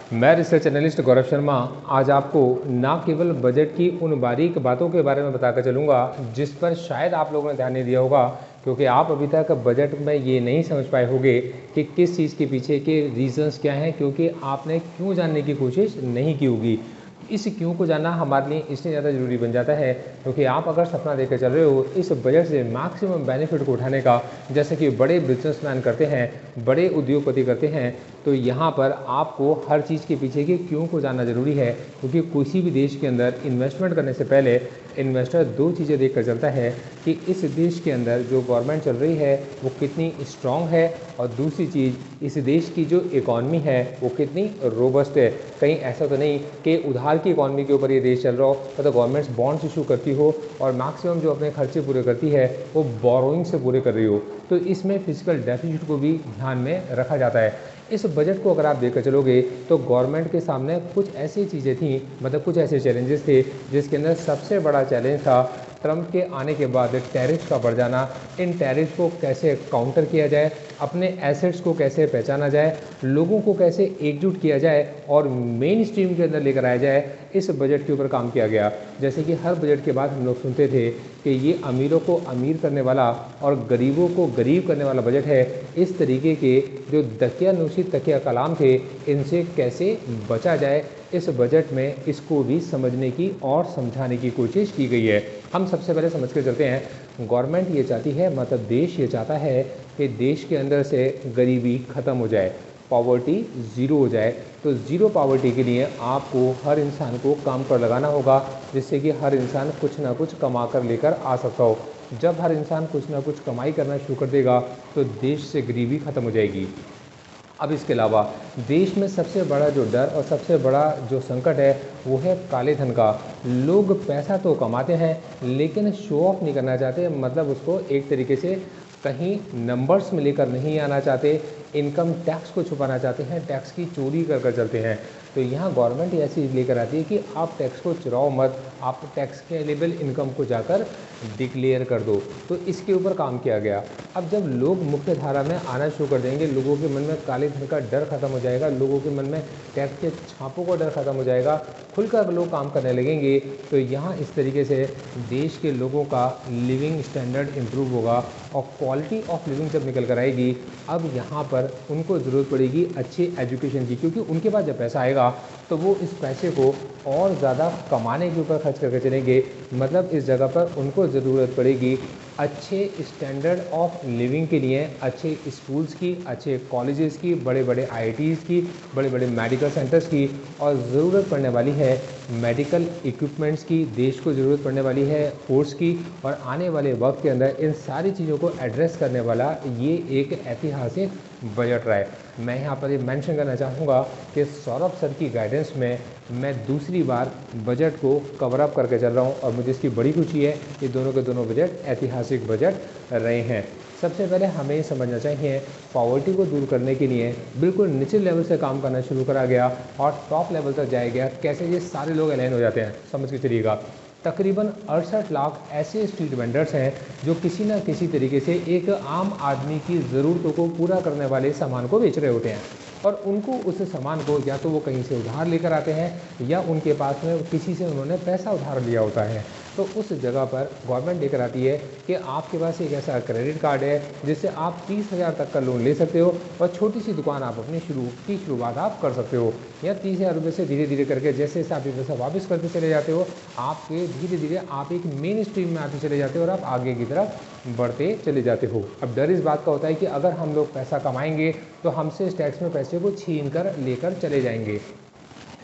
मैं research analyst Gaurav Sharma आज आपको ना केवल बजट की उन बारीक बातों के बारे में बताकर चलूँगा जिस पर शायद आप लोगों ने ध्यान नहीं दिया होगा, क्योंकि आप अभी तक बजट में ये नहीं समझ पाए होंगे कि किस चीज़ के पीछे के रीजंस क्या हैं, क्योंकि आपने क्यों जानने की कोशिश नहीं की होगी। इस क्यों को जानना हमारे लिए इसलिए ज़्यादा ज़रूरी बन जाता है क्योंकि आप अगर सपना लेकर चल रहे हो इस बजट से मैक्सिमम बेनिफिट को उठाने का, जैसे कि बड़े बिजनेसमैन करते हैं, बड़े उद्योगपति करते हैं, तो यहाँ पर आपको हर चीज़ के पीछे के क्यों को जानना ज़रूरी है। क्योंकि किसी भी देश के अंदर इन्वेस्टमेंट करने से पहले इन्वेस्टर दो चीज़ें देख कर चलता है कि इस देश के अंदर जो गवर्नमेंट चल रही है वो कितनी स्ट्रांग है, और दूसरी चीज़ इस देश की जो इकॉनमी है वो कितनी रोबस्ट है। कहीं ऐसा तो नहीं कि उधार की इकॉनमी के ऊपर ये देश चल रहा हो, तो गवर्नमेंट्स बॉन्ड्स इशू करती हो और मैक्सिमम जो अपने खर्चे पूरे करती है वो बोरोइंग से पूरे कर रही हो, तो इसमें फिजिकल डेफिसिट को भी ध्यान में रखा जाता है। इस बजट को अगर आप देखकर चलोगे तो गवर्नमेंट के सामने कुछ ऐसी चीज़ें थी, मतलब कुछ ऐसे चैलेंजेस थे जिसके अंदर सबसे बड़ा चैलेंज था ट्रंप के आने के बाद टैरिफ का बढ़ जाना। इन टैरिफ को कैसे काउंटर किया जाए, अपने एसेट्स को कैसे पहचाना जाए, लोगों को कैसे एकजुट किया जाए और मेन स्ट्रीम के अंदर लेकर आया जाए, इस बजट के ऊपर काम किया गया। जैसे कि हर बजट के बाद हम लोग सुनते थे कि ये अमीरों को अमीर करने वाला और गरीबों को गरीब करने वाला बजट है। इस तरीके के जो दकियानूसी तकिया कलाम थे, इनसे कैसे बचा जाए, इस बजट में इसको भी समझने की और समझाने की कोशिश की गई है। हम सबसे पहले समझ के चलते हैं, गवर्नमेंट ये चाहती है, मतलब देश ये चाहता है कि देश के अंदर से गरीबी ख़त्म हो जाए, पॉवर्टी ज़ीरो हो जाए। तो ज़ीरो पॉवर्टी के लिए आपको हर इंसान को काम पर लगाना होगा, जिससे कि हर इंसान कुछ ना कुछ कमा कर लेकर आ सकता हो। जब हर इंसान कुछ ना कुछ कमाई करना शुरू कर देगा तो देश से गरीबी ख़त्म हो जाएगी। अब इसके अलावा देश में सबसे बड़ा जो डर और सबसे बड़ा जो संकट है वो है काले धन का। लोग पैसा तो कमाते हैं लेकिन शो ऑफ नहीं करना चाहते, मतलब उसको एक तरीके से कहीं नंबर्स में लेकर नहीं आना चाहते, इनकम टैक्स को छुपाना चाहते हैं, टैक्स की चोरी कर कर चलते हैं। तो यहाँ गवर्नमेंट ऐसी लेकर आती है कि आप टैक्स को चुराओ मत, आप टैक्स के एलिजिबल इनकम को जाकर डिक्लेयर कर दो। तो इसके ऊपर काम किया गया। अब जब लोग मुख्य धारा में आना शुरू कर देंगे, लोगों के मन में काले धन का डर खत्म हो जाएगा, लोगों के मन में टैक्स के छापों का डर खत्म हो जाएगा, खुलकर लोग काम करने लगेंगे, तो यहाँ इस तरीके से देश के लोगों का लिविंग स्टैंडर्ड इम्प्रूव होगा और क्वालिटी ऑफ लिविंग जब निकल कर आएगी, अब यहाँ पर उनको ज़रूरत पड़ेगी अच्छी एजुकेशन की, क्योंकि उनके पास जब पैसा आएगा तो वो इस पैसे को और ज़्यादा कमाने के ऊपर खर्च करके चलेंगे। मतलब इस जगह पर उनको ज़रूरत पड़ेगी अच्छे स्टैंडर्ड ऑफ लिविंग के लिए, अच्छे स्कूल्स की, अच्छे कॉलेजेस की, बड़े बड़े आईआईटीज़ की, बड़े बड़े मेडिकल सेंटर्स की, और ज़रूरत पड़ने वाली है मेडिकल इक्विपमेंट्स की, देश को ज़रूरत पड़ने वाली है फोर्स की। और आने वाले वक्त के अंदर इन सारी चीज़ों को एड्रेस करने वाला ये एक ऐतिहासिक बजट रहा है। मैं यहाँ पर ये मेंशन करना चाहूँगा कि सौरभ सर की गाइडेंस में मैं दूसरी बार बजट को कवर अप करके चल रहा हूँ और मुझे इसकी बड़ी खुशी है कि दोनों के दोनों बजट ऐतिहासिक बजट रहे हैं। सबसे पहले हमें ये समझना चाहिए, पॉवर्टी को दूर करने के लिए बिल्कुल निचले लेवल से काम करना शुरू करा गया और टॉप लेवल तक जाया गया। कैसे ये सारे लोग अलाइन हो जाते हैं, समझ के चलिएगा। तकरीबन 68 लाख ऐसे स्ट्रीट वेंडर्स हैं जो किसी न किसी तरीके से एक आम आदमी की ज़रूरतों को पूरा करने वाले सामान को बेच रहे होते हैं, और उनको उस सामान को या तो वो कहीं से उधार लेकर आते हैं या उनके पास में किसी से उन्होंने पैसा उधार लिया होता है। तो उस जगह पर गवर्नमेंट लेकर आती है कि आपके पास एक ऐसा क्रेडिट कार्ड है जिससे आप 30,000 तक का लोन ले सकते हो और छोटी सी दुकान आप अपनी शुरुआत आप कर सकते हो। या 30,000 रुपये से धीरे धीरे करके जैसे जैसे आप ये पैसा वापस करते चले जाते हो, आपके धीरे धीरे आप एक मेन स्ट्रीम में आते चले जाते हो और आप आगे की तरफ बढ़ते चले जाते हो। अब डर इस बात का होता है कि अगर हम लोग पैसा कमाएंगे तो हमसे इस टैक्स में पैसे को छीन कर लेकर चले जाएंगे।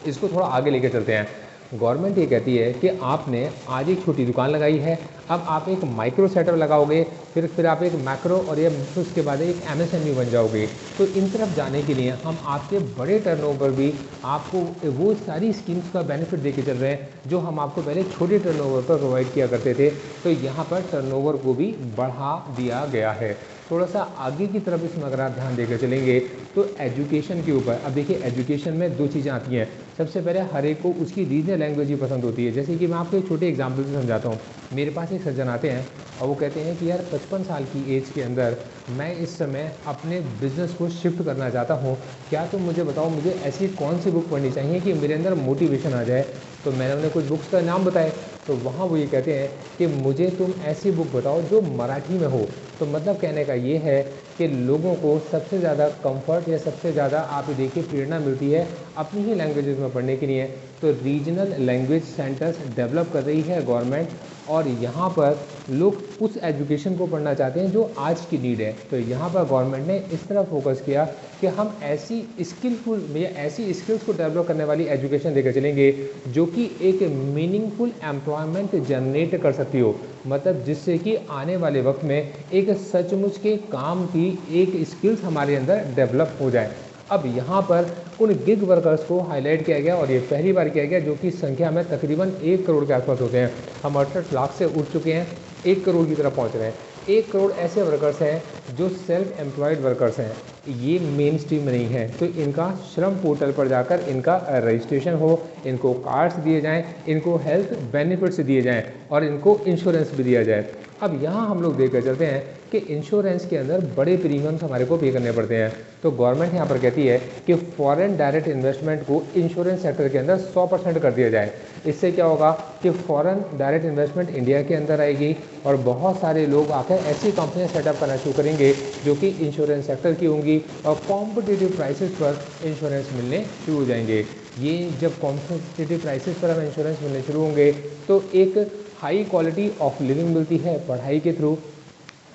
इसको थोड़ा आगे लेकर चलते हैं। गवर्नमेंट ये कहती है कि आपने आज एक छोटी दुकान लगाई है, अब आप एक माइक्रो सेटअप लगाओगे, फिर आप एक मैक्रो और ये उसके बाद एक एमएसएमई बन जाओगे। तो इन तरफ जाने के लिए हम आपके बड़े टर्नओवर भी आपको वो सारी स्कीम्स का बेनिफिट देके चल रहे हैं जो हम आपको पहले छोटे टर्नओवर पर प्रोवाइड किया करते थे। तो यहाँ पर टर्नओवर को भी बढ़ा दिया गया है। थोड़ा सा आगे की तरफ इसमें अगर आप ध्यान देकर चलेंगे तो एजुकेशन के ऊपर, अब देखिए एजुकेशन में दो चीज़ें आती हैं। सबसे पहले हर एक को उसकी रीजनल लैंग्वेज ही पसंद होती है। जैसे कि मैं आपको एक छोटे एग्जाम्पल से समझाता हूँ। मेरे पास एक सज्जन आते हैं और वो कहते हैं कि यार 55 साल की एज के अंदर मैं इस समय अपने बिज़नेस को शिफ्ट करना चाहता हूँ, क्या तुम मुझे बताओ मुझे ऐसी कौन सी बुक पढ़नी चाहिए कि मेरे अंदर मोटिवेशन आ जाए। तो मैंने उन्हें कुछ बुक्स का नाम बताए, तो वहाँ वो ये कहते हैं कि मुझे तुम ऐसी बुक बताओ जो मराठी में हो। तो मतलब कहने का ये है कि लोगों को सबसे ज़्यादा कंफर्ट या सबसे ज़्यादा आप देखिए प्रेरणा मिलती है अपनी ही लैंग्वेजेस में पढ़ने के लिए। तो रीजनल लैंग्वेज सेंटर्स डेवलप कर रही है गवर्नमेंट, और यहाँ पर लोग उस एजुकेशन को पढ़ना चाहते हैं जो आज की नीड है। तो यहाँ पर गवर्नमेंट ने इस तरह फोकस किया कि हम ऐसी स्किलफुल या ऐसी स्किल्स को डेवलप करने वाली एजुकेशन देकर चलेंगे जो कि एक मीनिंगफुल एम्प्लॉयमेंट जनरेट कर सकती हो, मतलब जिससे कि आने वाले वक्त में एक सचमुच के काम की एक स्किल्स हमारे अंदर डेवलप हो जाए। अब यहाँ पर उन गिग वर्कर्स को हाईलाइट किया गया और ये पहली बार किया गया जो कि संख्या में तकरीबन 1 करोड़ के आसपास होते हैं। हम 68 लाख से उठ चुके हैं, 1 करोड़ की तरफ पहुँच रहे हैं। 1 करोड़ ऐसे वर्कर्स हैं जो सेल्फ एम्प्लॉयड वर्कर्स हैं, ये मेन स्ट्रीम में नहीं है। तो इनका श्रम पोर्टल पर जाकर इनका रजिस्ट्रेशन हो, इनको कार्ड्स दिए जाएं, इनको हेल्थ बेनिफिट्स दिए जाएं और इनको इंश्योरेंस भी दिया जाए। अब यहाँ हम लोग देखकर चलते हैं कि इंश्योरेंस के अंदर बड़े प्रीमियम्स हमारे को पे करने पड़ते हैं। तो गवर्नमेंट यहाँ पर कहती है कि फॉरेन डायरेक्ट इन्वेस्टमेंट को इंश्योरेंस सेक्टर के अंदर 100% कर दिया जाए। इससे क्या होगा कि फॉरेन डायरेक्ट इन्वेस्टमेंट इंडिया के अंदर आएगी और बहुत सारे लोग आकर ऐसी कंपनियां सेटअप करना शुरू करेंगे जो कि इंश्योरेंस सेक्टर की होंगी और कॉम्पिटिटिव प्राइसेस पर इंश्योरेंस मिलने शुरू हो जाएंगे। ये जब कॉम्पिटिटिव प्राइसेस पर हमें इंश्योरेंस मिलने शुरू होंगे तो एक हाई क्वालिटी ऑफ लिविंग मिलती है पढ़ाई के through,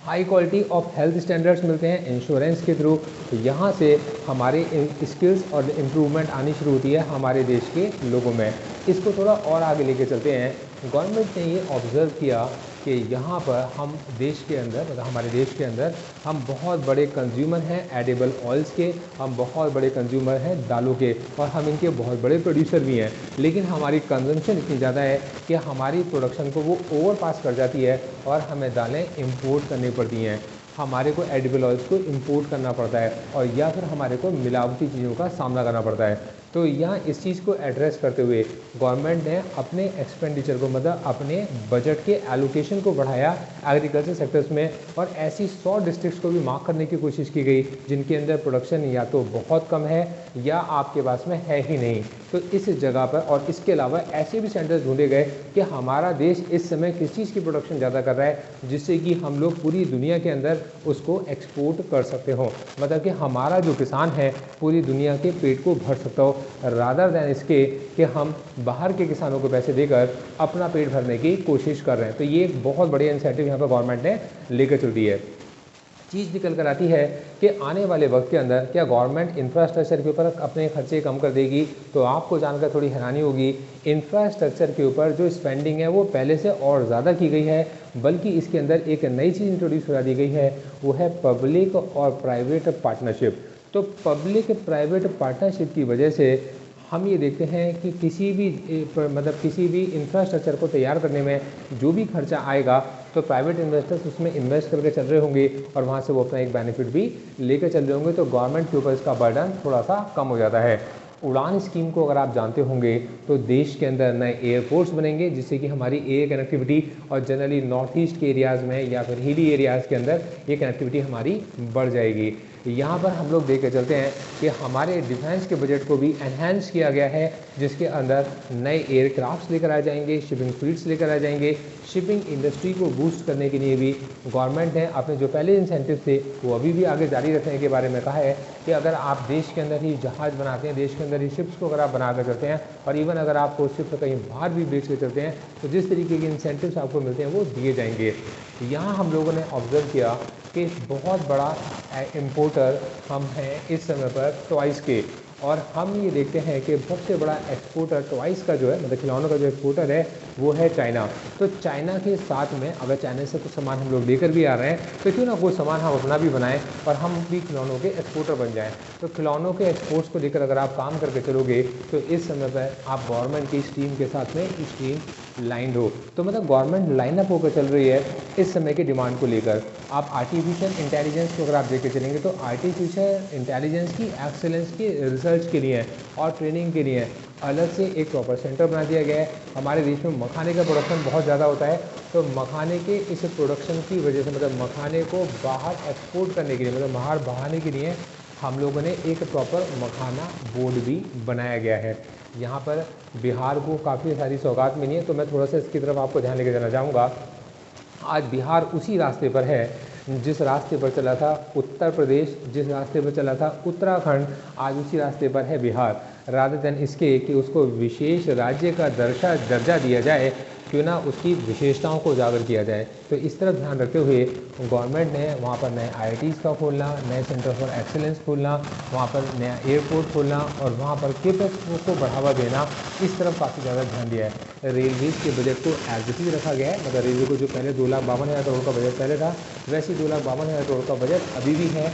high quality of health standards मिलते हैं इंश्योरेंस के थ्रू। तो यहाँ से हमारे स्किल्स और इम्प्रूवमेंट आनी शुरू होती है हमारे देश के लोगों में। इसको थोड़ा और आगे लेके चलते हैं। गवर्नमेंट ने ये ऑब्ज़र्व किया कि यहाँ पर हम देश के अंदर, मतलब हमारे देश के अंदर हम बहुत बड़े कंज्यूमर हैं एडिबल ऑयल्स के, हम बहुत बड़े कंज्यूमर हैं दालों के, और हम इनके बहुत बड़े प्रोड्यूसर भी हैं। लेकिन हमारी कंजम्पशन इतनी ज़्यादा है कि हमारी प्रोडक्शन को वो ओवर पास कर जाती है और हमें दालें इम्पोर्ट करनी पड़ती हैं। हमारे को एडिबल ऑयल्स को इम्पोर्ट करना पड़ता है और या फिर हमारे को मिलावटी चीज़ों का सामना करना पड़ता है। तो यहाँ इस चीज़ को एड्रेस करते हुए गवर्नमेंट ने अपने एक्सपेंडिचर को, मतलब अपने बजट के एलोकेशन को बढ़ाया एग्रीकल्चर सेक्टर्स में, और ऐसी 100 डिस्ट्रिक्ट्स को भी मार्क करने की कोशिश की गई जिनके अंदर प्रोडक्शन या तो बहुत कम है या आपके पास में है ही नहीं। तो इस जगह पर और इसके अलावा ऐसे भी सेंटर्स ढूंढे गए कि हमारा देश इस समय किस चीज़ की प्रोडक्शन ज़्यादा कर रहा है जिससे कि हम लोग पूरी दुनिया के अंदर उसको एक्सपोर्ट कर सकते हो, मतलब कि हमारा जो किसान है पूरी दुनिया के पेट को भर सकता हो, रादर दैन इसके कि हम बाहर के किसानों को पैसे देकर अपना पेट भरने की कोशिश कर रहे हैं। तो ये एक बहुत बड़ी इनिशिएटिव यहाँ पर गवर्नमेंट ने लेकर चल दी है। चीज़ निकल कर आती है कि आने वाले वक्त के अंदर क्या गवर्नमेंट इंफ्रास्ट्रक्चर के ऊपर अपने खर्चे कम कर देगी, तो आपको जानकर थोड़ी हैरानी होगी। इंफ्रास्ट्रक्चर के ऊपर जो स्पेंडिंग है वो पहले से और ज़्यादा की गई है, बल्कि इसके अंदर एक नई चीज़ इंट्रोड्यूस करा दी गई है, वो है पब्लिक और प्राइवेट पार्टनरशिप। तो पब्लिक प्राइवेट पार्टनरशिप की वजह से हम ये देखते हैं कि किसी भी इंफ्रास्ट्रक्चर को तैयार करने में जो भी खर्चा आएगा तो प्राइवेट इन्वेस्टर्स उसमें इन्वेस्ट करके चल रहे होंगे और वहाँ से वो अपना एक बेनिफिट भी लेकर चल रहे होंगे। तो गवर्नमेंट के ऊपर इसका बर्डन थोड़ा सा कम हो जाता है। उड़ान स्कीम को अगर आप जानते होंगे तो देश के अंदर नए एयरपोर्ट्स बनेंगे जिससे कि हमारी एयर कनेक्टिविटी और जनरली नॉर्थ ईस्ट के एरियाज़ में या फिर हिली एरियाज़ के अंदर ये कनेक्टिविटी हमारी बढ़ जाएगी। यहाँ पर हम लोग देख के चलते हैं कि हमारे डिफेंस के बजट को भी एनहेंस किया गया है जिसके अंदर नए एयरक्राफ्ट्स लेकर आ जाएंगे, शिपिंग फ्लीट्स लेकर आ जाएंगे। शिपिंग इंडस्ट्री को बूस्ट करने के लिए भी गवर्नमेंट ने अपने जो पहले इंसेंटिव थे वो अभी भी आगे जारी रखने के बारे में कहा है कि अगर आप देश के अंदर ही जहाज़ बनाते हैं, देश के अंदर ही शिप्स को अगर आप बना कर चलते हैं और इवन अगर आपको शिप्स कहीं बाहर भी बेच कर चलते हैं तो जिस तरीके के इंसेंटिव्स आपको मिलते हैं वो दिए जाएंगे। यहाँ हम लोगों ने ऑब्जर्व किया कि बहुत बड़ा इम्पोर्टर हम हैं इस समय पर टॉयज़ के, और हम ये देखते हैं कि सबसे बड़ा एक्सपोर्टर टॉयज़ का जो है, मतलब खिलौनों का जो एक्सपोर्टर है वो है चाइना। तो चाइना के साथ में अगर चाइना से कुछ सामान हम लोग लेकर भी आ रहे हैं तो क्यों ना कोई सामान हम अपना भी बनाएं और हम भी खिलौनों के एक्सपोर्टर बन जाएं। तो खिलौनों के एक्सपोर्ट्स को लेकर अगर आप काम करके चलोगे तो इस समय पर आप गवर्नमेंट की स्ट्रीम के साथ में स्ट्रीम लाइंड हो। तो मतलब गवर्नमेंट लाइनअप होकर चल रही है इस समय की डिमांड को लेकर। आप आर्टिफिशियल इंटेलिजेंस को अगर आप देखे चलेंगे तो आर्टिफिशियल इंटेलिजेंस की एक्सेलेंस की रिसर्च के लिए और ट्रेनिंग के लिए अलग से एक प्रॉपर सेंटर बना दिया गया है। हमारे देश में मखाने का प्रोडक्शन बहुत ज़्यादा होता है, तो मखाने के इस प्रोडक्शन की वजह से, मतलब मखाने को बाहर एक्सपोर्ट करने के लिए, मतलब बाहर बढ़ाने के लिए हम लोगों ने एक प्रॉपर मखाना बोर्ड भी बनाया गया है। यहाँ पर बिहार को काफ़ी सारी सौगात मिली है, तो मैं थोड़ा सा इसकी तरफ आपको ध्यान लेकर जाना चाहूँगा। आज बिहार उसी रास्ते पर है जिस रास्ते पर चला था उत्तर प्रदेश, जिस रास्ते पर चला था उत्तराखंड, आज उसी रास्ते पर है बिहार। रादर देन इसके कि उसको विशेष राज्य का दर्जा दिया जाए, क्यों ना उसकी विशेषताओं को उजागर किया जाए। तो इस तरफ ध्यान रखते हुए गवर्नमेंट ने वहाँ पर नए IITs का खोलना, नए सेंटर फॉर एक्सेलेंस खोलना, वहाँ पर नया एयरपोर्ट खोलना और वहाँ पर केपेक्स को बढ़ावा देना, इस तरफ काफ़ी ज़्यादा ध्यान दिया है। रेलवेज़ के बजट को एज इट इज रखा गया है, मतलब रेलवे को जो पहले 2,52,000 करोड़ का बजट पहले था, वैसे 2,52,000 करोड़ का बजट अभी भी है।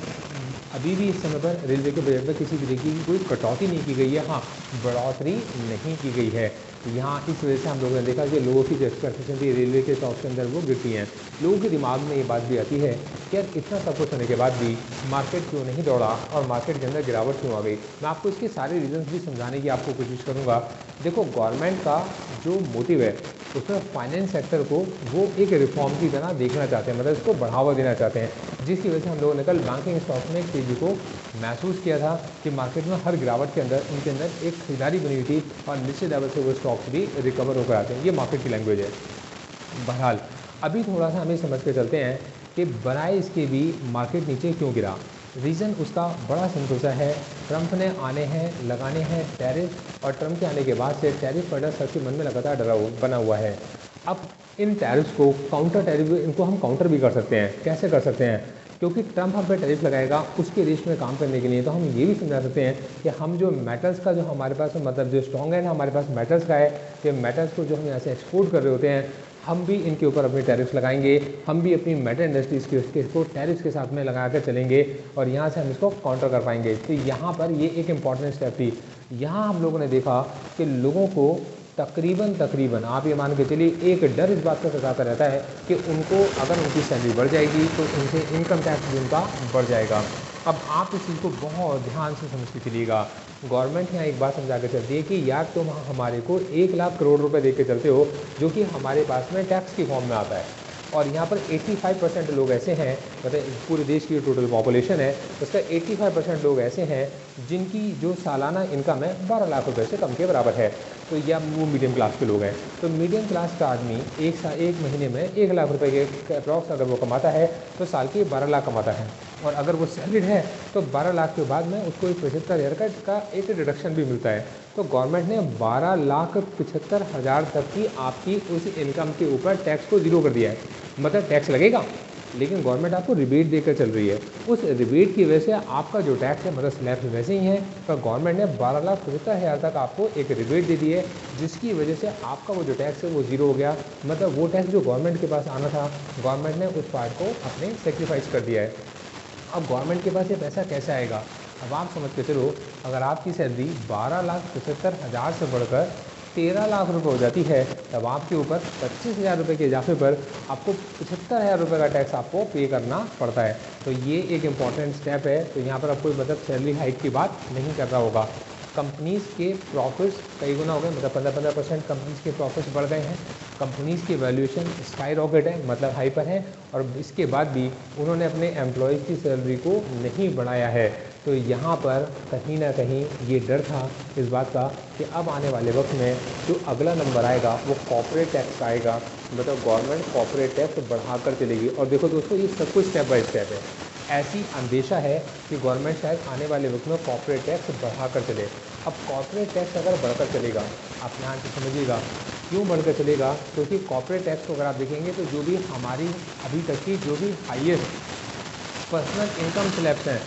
अभी भी इस समय पर रेलवे के बजट में किसी तरीके की कोई कटौती नहीं की गई है, हाँ बढ़ोतरी नहीं की गई है। यहाँ इस वजह से हम लोगों ने देखा कि लोगों की जो एक्सपेक्टेशन थी रेलवे के स्टॉक के अंदर वो गिरती हैं। लोगों के दिमाग में ये बात भी आती है कि यार इतना सब कुछ होने के बाद भी मार्केट क्यों नहीं दौड़ा और मार्केट के अंदर गिरावट क्यों आ गई। मैं आपको इसके सारे रीजंस भी समझाने की आपको कोशिश करूँगा। देखो, गवर्नमेंट का जो मोटिव है उसमें फाइनेंस सेक्टर को वो एक रिफॉर्म की तरह देखना चाहते हैं, मतलब इसको बढ़ावा देना चाहते हैं, जिसकी वजह से हम लोगों ने कल बैंकिंग स्टॉक में एक तेज़ी को महसूस किया था कि मार्केट में हर गिरावट के अंदर उनके अंदर एक खरीदारी बनी हुई थी और निश्चित लेवल से वो स्टॉक्स भी रिकवर होकर आते हैं। ये मार्केट की लैंग्वेज है। बहरहाल अभी थोड़ा सा हमें समझ के चलते हैं कि बनाए इसके भी मार्केट नीचे क्यों गिरा। रीज़न उसका बड़ा सिंपल सा है। ट्रंप ने लगाने हैं टैरिफ, और ट्रंप के आने के बाद से टैरिफ का डर सबके मन में लगातार बना हुआ है। अब इन टैरिफ्स को काउंटर टैरिफ, इनको हम काउंटर भी कर सकते हैं। कैसे कर सकते हैं? क्योंकि ट्रंप हम पे टैरिफ लगाएगा उसके देश में काम करने के लिए, तो हम ये भी समझा सकते हैं कि हम जो मेटल्स का जो हमारे पास, मतलब जो स्ट्रॉन्ग है हमारे पास मेटल्स का है, कि मेटल्स को जो हम यहाँ से एक्सपोर्ट कर रहे होते हैं, हम भी इनके ऊपर अपने टैरिफ्स लगाएंगे। हम भी अपनी मेटल इंडस्ट्रीज़ के इसको टैरिफ्स के साथ में लगा कर चलेंगे और यहाँ से हम इसको काउंटर कर पाएंगे। तो यहाँ पर ये एक इम्पॉर्टेंट स्टेप थी। यहाँ हम लोगों ने देखा कि लोगों को तकरीबन आप ये मान के चलिए एक डर इस बात का सताता रहता है कि उनको अगर उनकी सैलरी बढ़ जाएगी तो उनसे इनकम टैक्स भी उनका बढ़ जाएगा। अब आप इस चीज़ को बहुत ध्यान से समझ के चलिएगा। गवर्नमेंट यहाँ एक बात समझा के चलती है कि यार तुम हमारे को 1,00,000 करोड़ रुपए दे के चलते हो, जो कि हमारे पास में टैक्स की फॉर्म में आता है, और यहाँ पर 85% लोग ऐसे हैं, मतलब पूरे देश की टोटल पॉपुलेशन है उसका 85% लोग ऐसे हैं जिनकी जो सालाना इनकम है 12 लाख रुपए से कम के बराबर है। तो या वो मीडियम क्लास के लोग हैं। तो मीडियम क्लास का आदमी एक महीने में 1,00,000 रुपए के अप्रॉक्स अगर वो कमाता है तो साल के 12 लाख कमाता है, और अगर वो सैलरीड है तो 12 लाख के बाद में उसको एक 75,000 का एक डिडक्शन भी मिलता है। तो गवर्नमेंट ने 12,75,000 तक की आपकी उस इनकम के ऊपर टैक्स को जीरो कर दिया है। मतलब टैक्स लगेगा लेकिन गवर्नमेंट आपको रिबेट देकर चल रही है। उस रिबेट की वजह से आपका जो टैक्स है, मतलब स्लैब वैसे ही है, पर गवर्नमेंट ने 12,75,000 तक आपको एक रिबेट दे दी है, जिसकी वजह से आपका वो जो टैक्स है वो जीरो हो गया। मतलब वो टैक्स जो गवर्नमेंट के पास आना था, गवर्नमेंट ने उस पार्ट को अपने सेक्रीफाइस कर दिया है। अब गवर्नमेंट के पास ये पैसा कैसे आएगा? अब आप समझ के चलो, अगर आपकी सैलरी 12,75,000 से बढ़कर 13 लाख रुपए हो जाती है, तब आपके ऊपर 25,000 रुपये के इजाफे पर आपको 75,000 रुपये का टैक्स आपको पे करना पड़ता है। तो ये एक इम्पॉर्टेंट स्टेप है। तो यहाँ पर अब कोई मतलब सैलरी हाइक की बात नहीं कर रहा होगा। कंपनीज़ के प्रॉफिट्स कई गुना हो गए, मतलब 15% कंपनीज़ के प्रॉफिट्स बढ़ गए हैं। कंपनीज़ की वैल्यूएशन स्काई रॉकेट है, मतलब हाई पर है, और इसके बाद भी उन्होंने अपने एम्प्लॉयज़ की सैलरी को नहीं बढ़ाया है। तो यहाँ पर कहीं ना कहीं ये डर था इस बात का कि अब आने वाले वक्त में जो अगला नंबर आएगा वो कॉर्पोरेट टैक्स का आएगा, मतलब गवर्नमेंट कॉर्पोरेट टैक्स बढ़ाकर चलेगी। और देखो दोस्तों, ये सब कुछ स्टेप बाय स्टेप है। ऐसी अंदेशा है कि गवर्नमेंट शायद आने वाले वक्त में कॉर्पोरेट टैक्स बढ़ाकर चले। अब कॉर्पोरेट टैक्स अगर बढ़कर चलेगा, आप ध्यान से समझिएगा क्यों बढ़कर चलेगा, क्योंकि कॉर्पोरेट टैक्स को अगर आप देखेंगे तो जो भी हमारी अभी तक की जो भी हाईएस्ट पर्सनल इनकम स्लैब्स हैं,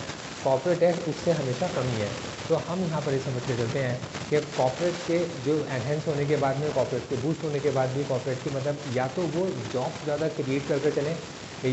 कॉर्पोरेट टैक्स उससे हमेशा कम ही है। तो हम यहाँ पर ये समझ के चलते हैं कि कॉर्पोरेट के जो एनहेंस होने के बाद में, कॉर्पोरेट के बूस्ट होने के बाद भी कॉर्पोरेट की मतलब या तो वो जॉब ज़्यादा क्रिएट करके चलें,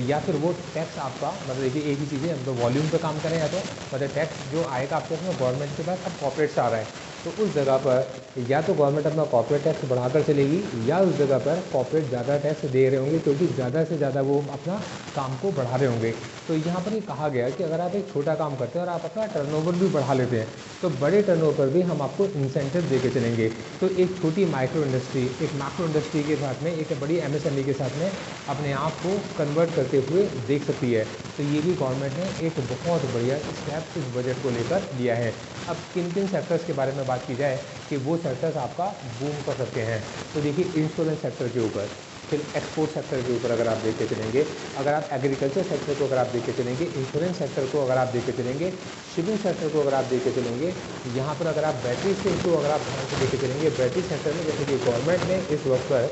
या फिर वो टैक्स आपका मतलब देखिए एक ही चीज़ है, मतलब वॉल्यूम पे काम करें, या तो मतलब टैक्स जो आएगा आपके उसमें गवर्नमेंट के पास अब कॉर्पोरेट से आ रहा है, तो उस जगह पर या तो गवर्नमेंट अपना कॉर्पोरेट टैक्स बढ़ाकर चलेगी, या उस जगह पर कॉर्पोरेट ज़्यादा टैक्स दे रहे होंगे क्योंकि ज़्यादा से ज़्यादा वो अपना काम को बढ़ा रहे होंगे। तो यहाँ पर ये कहा गया कि अगर आप एक छोटा काम करते हैं और आप अपना टर्नओवर भी बढ़ा लेते हैं, तो बड़े टर्नओवर पर भी हम आपको इंसेंटिव दे के चलेंगे। तो एक छोटी माइक्रो इंडस्ट्री एक मैक्रो इंडस्ट्री के साथ में, एक बड़ी एमएसएमई के साथ में अपने आप को कन्वर्ट करते हुए देख सकती है। तो ये भी गवर्नमेंट ने एक बहुत बढ़िया स्टेप इस बजट को लेकर लिया है। अब किन किन सेक्टर्स के बारे में बात की जाए कि वो सेक्टर्स आपका बूम कर सकते हैं, तो देखिए इंश्योरेंस सेक्टर के ऊपर, फिर एक्सपोर्ट सेक्टर के ऊपर अगर आप देख के चलेंगे, अगर आप एग्रीकल्चर सेक्टर को अगर आप देख के चलेंगे, इंश्योरेंस सेक्टर को अगर आप देख के चलेंगे, शिपिंग सेक्टर को अगर आप देख के चलेंगे, यहाँ पर अगर आप बैटरी से को अगर आप ध्यान से देख के चलेंगे, बैटरी सेक्टर में जैसे कि गवर्नमेंट ने इस वक्त पर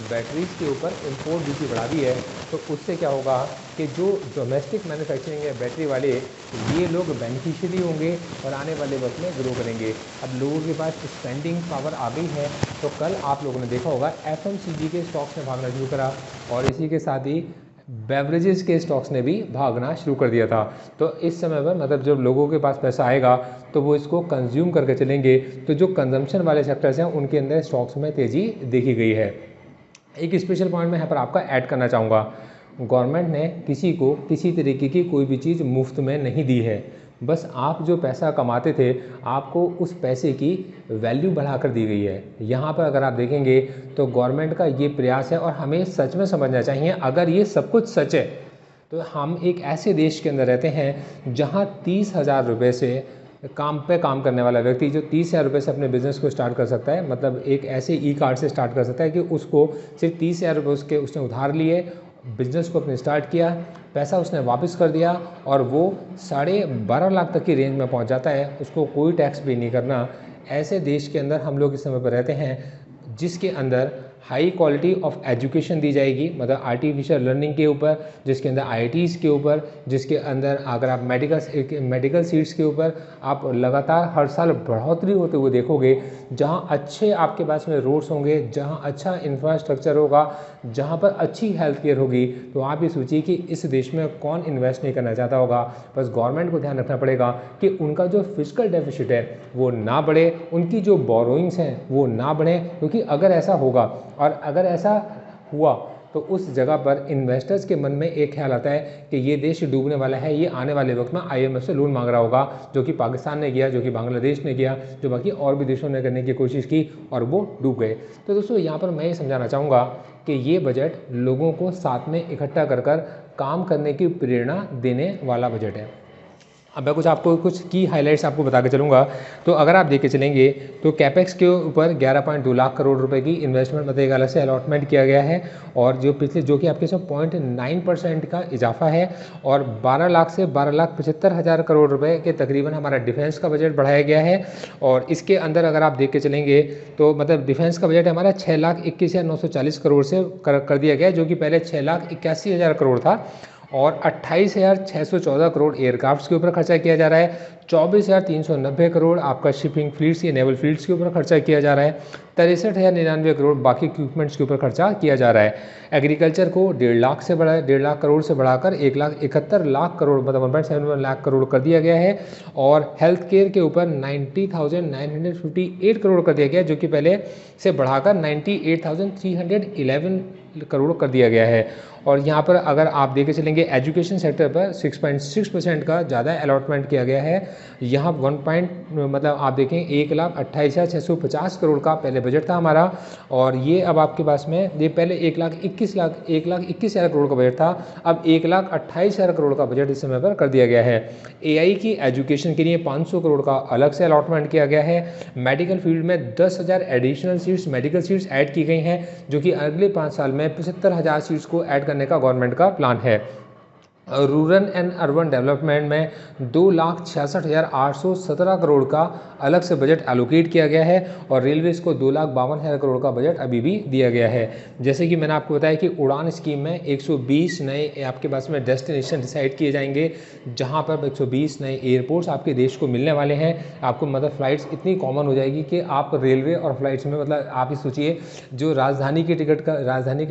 बैटरीज के ऊपर इंपोर्ट ड्यूटी बढ़ा दी है, तो उससे क्या होगा कि जो डोमेस्टिक मैन्युफैक्चरिंग है बैटरी वाले, ये लोग बेनिफिशियरी होंगे और आने वाले वक्त में ग्रो करेंगे। अब लोगों के पास स्पेंडिंग पावर आ गई है, तो कल आप लोगों ने देखा होगा एफएमसीजी के स्टॉक्स ने भागना शुरू करा, और इसी के साथ ही बेवरेजेस के स्टॉक्स ने भी भागना शुरू कर दिया था। तो इस समय पर मतलब जब लोगों के पास पैसा आएगा तो वो इसको कंज्यूम करके चलेंगे, तो जो कंजम्पशन वाले सेक्टर्स हैं उनके अंदर स्टॉक्स में तेज़ी देखी गई है। एक स्पेशल पॉइंट मैं यहाँ पर आपका ऐड करना चाहूँगा, गवर्नमेंट ने किसी को किसी तरीके की कोई भी चीज़ मुफ्त में नहीं दी है, बस आप जो पैसा कमाते थे आपको उस पैसे की वैल्यू बढ़ाकर दी गई है। यहाँ पर अगर आप देखेंगे तो गवर्नमेंट का ये प्रयास है, और हमें सच में समझना चाहिए, अगर ये सब कुछ सच है तो हम एक ऐसे देश के अंदर रहते हैं जहाँ 30,000 रुपये से काम करने वाला व्यक्ति जो 30,000 रुपये से अपने बिज़नेस को स्टार्ट कर सकता है, मतलब एक ऐसे ई कार्ड से स्टार्ट कर सकता है कि उसको सिर्फ 30,000 रुपये उसने उधार लिए, बिज़नेस को अपने स्टार्ट किया, पैसा उसने वापस कर दिया, और वो 12.5 लाख तक की रेंज में पहुंच जाता है, उसको कोई टैक्स भी नहीं करना। ऐसे देश के अंदर हम लोग इस समय पर रहते हैं जिसके अंदर हाई क्वालिटी ऑफ एजुकेशन दी जाएगी, मतलब आर्टिफिशियल लर्निंग के ऊपर, जिसके अंदर आईआईटीज़ के ऊपर, जिसके अंदर अगर आप मेडिकल सीट्स के ऊपर आप लगातार हर साल बढ़ोतरी होते हुए देखोगे, जहां अच्छे आपके पास में रोड्स होंगे, जहां अच्छा इंफ्रास्ट्रक्चर होगा, जहां पर अच्छी हेल्थ केयर होगी, तो आप ये सोचिए कि इस देश में कौन इन्वेस्ट नहीं करना चाहता होगा। बस गवर्नमेंट को ध्यान रखना पड़ेगा कि उनका जो फिजिकल डेफिसिट है वो ना बढ़े, उनकी जो बोरोइंग्स हैं वो ना बढ़े, क्योंकि अगर ऐसा होगा और अगर ऐसा हुआ तो उस जगह पर इन्वेस्टर्स के मन में एक ख्याल आता है कि ये देश डूबने वाला है, ये आने वाले वक्त में आईएमएफ से लोन मांग रहा होगा, जो कि पाकिस्तान ने किया, जो कि बांग्लादेश ने किया, जो बाकी और भी देशों ने करने की कोशिश की और वो डूब गए। तो दोस्तों यहाँ पर मैं ये समझाना चाहूँगा कि ये बजट लोगों को साथ में इकट्ठा कर काम करने की प्रेरणा देने वाला बजट है। अब मैं कुछ की हाइलाइट्स आपको बता के चलूँगा। तो अगर आप देख के चलेंगे तो कैपेक्स के ऊपर 11.2 लाख करोड़ रुपए की इन्वेस्टमेंट मतलब एक अलग से अलॉटमेंट किया गया है, और जो कि आपके 0.9% का इजाफा है, और 12 लाख से 12,75,000 करोड़ रुपए के तकरीबन हमारा डिफेंस का बजट बढ़ाया गया है। और इसके अंदर अगर आप देख के चलेंगे तो मतलब डिफेंस का बजट हमारा 6,21,940 करोड़ से कर दिया गया है, जो कि पहले 6,81,000 करोड़ था, और 28,614 करोड़ एयरक्राफ्ट्स के ऊपर खर्चा किया जा रहा है, 24,390 करोड़ आपका शिपिंग फ्लीट्स या नेवल फ्लीट्स के ऊपर खर्चा किया जा रहा है, 63,099 करोड़ बाकी इक्विपमेंट्स के ऊपर खर्चा किया जा रहा है। एग्रीकल्चर को 1.5 लाख करोड़ से बढ़ाकर 1,71,00,000 करोड़ मतलब 1.71 लाख करोड़ कर दिया गया है, और हेल्थ केयर के ऊपर 90,958 करोड़ कर दिया गया है, जो कि पहले से बढ़ाकर 98,311 करोड़ कर दिया गया है। और यहाँ पर अगर आप देखे चलेंगे एजुकेशन सेक्टर पर 6.6% का ज़्यादा अलॉटमेंट किया गया है। यहाँ मतलब आप देखें 1,28,650 करोड़ का पहले बजट था हमारा, और ये अब आपके पास में ये पहले 1,21,000 करोड़ का बजट था, अब 1,28,000 करोड़ का बजट इस समय पर कर दिया गया है। एआई की एजुकेशन के लिए 500 करोड़ का अलग से अलॉटमेंट किया गया है। मेडिकल फील्ड में 10,000 additional seats medical seats add की गई हैं, जो कि अगले 5 साल में 75,000 सीट्स को ऐड करने का गवर्नमेंट का प्लान है। रूरल एंड अर्बन डेवलपमेंट में 2,66,817 करोड़ का अलग से बजट एलोकेट किया गया है और रेलवेज़ को 2,52,000 करोड़ का बजट अभी भी दिया गया है। जैसे कि मैंने आपको बताया कि उड़ान स्कीम में 120 नए आपके पास में डेस्टिनेशन डिसाइड किए जाएंगे, जहां पर 120 नए एयरपोर्ट्स आपके देश को मिलने वाले हैं। आपको मतलब फ़्लाइट्स इतनी कॉमन हो जाएगी कि आप रेलवे और फ्लाइट्स में मतलब आप ही सोचिए, जो राजधानी का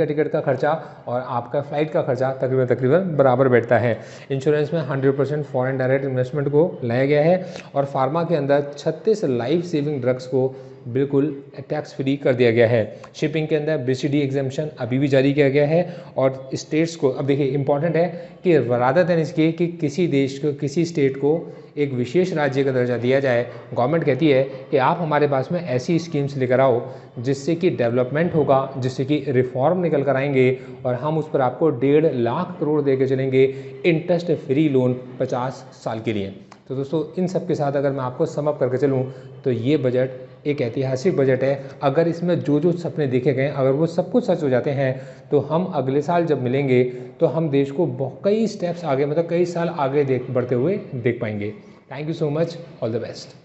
टिकट का खर्चा और आपका फ़्लाइट का खर्चा तकरीबन बराबर बैठता है। इंश्योरेंस में 100% फॉरेन डायरेक्ट इन्वेस्टमेंट को लाया गया है और फार्मा के अंदर 36 लाइफ सेविंग ड्रग्स को बिल्कुल टैक्स फ्री कर दिया गया है। शिपिंग के अंदर BCD एग्जामेशन अभी भी जारी किया गया है और स्टेट्स को, अब देखिए इंपॉर्टेंट है कि रादर देन इसके कि किसी देश को, किसी स्टेट को एक विशेष राज्य का दर्जा दिया जाए, गवर्नमेंट कहती है कि आप हमारे पास में ऐसी स्कीम्स लेकर आओ जिससे कि डेवलपमेंट होगा, जिससे कि रिफॉर्म निकल कर आएंगे और हम उस पर आपको 1.5 लाख करोड़ दे के चलेंगे इंटरेस्ट फ्री लोन 50 साल के लिए। तो दोस्तों, इन सब के साथ अगर मैं आपको सम अप करके चलूँ तो ये बजट एक ऐतिहासिक बजट है। अगर इसमें जो जो सपने देखे गए अगर वो सब कुछ सच हो जाते हैं तो हम अगले साल जब मिलेंगे तो हम देश को कई स्टेप्स आगे, मतलब कई साल आगे बढ़ते हुए देख पाएंगे। Thank you so much, all the best.